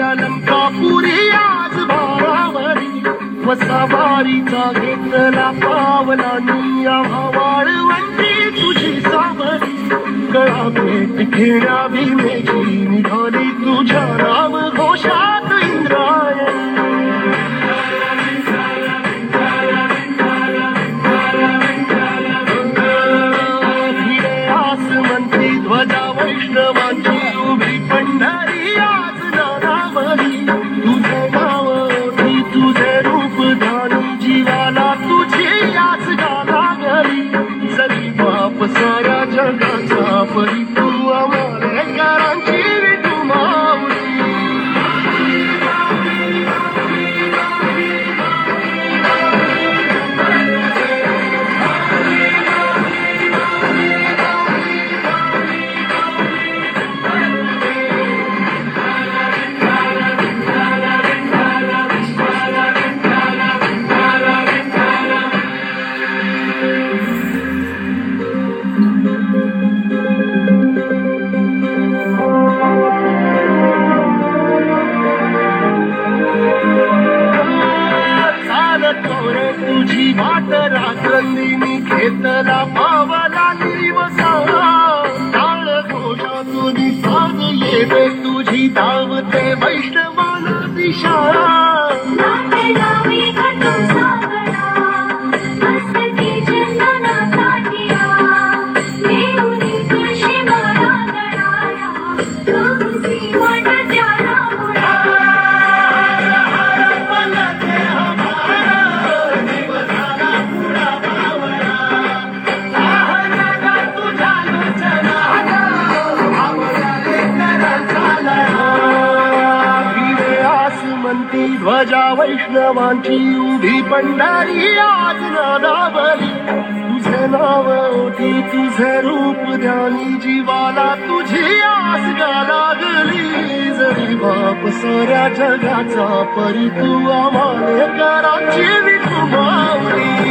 अलंकापुरी आज भारावरी वसावारीचा घेतला पावलानी वाळवंटी तुझी सावरी गळा भेट घेण्या भीमेची निघाली तुझ्या नाम घोषात इंद्रायणी आसमंती ध्वजा वैष्णवांची उभी पंढरी आज नानावली तुझे नाव ओठी तुझे रूप धानी जीवाला तुझी आस गाला गली जरी बाप साऱ्या जगाचा परी तू आमालेकरांची विठू माऊली तुझी वाट रात्रंदिनी घेतला पावला दिवसा टाळ घोषा तुझी साज येते तुझी धावते वैष्णवाला दिशा ध्वजा वैष्णवांची उभी पंढरी आज नानावली तुझे नाव ओठी तुझे रूप ध्यानी जीवाला तुझी आस लागली जरी बाप साऱ्या जगाचा परी तू आमालेकरांची विठू माऊली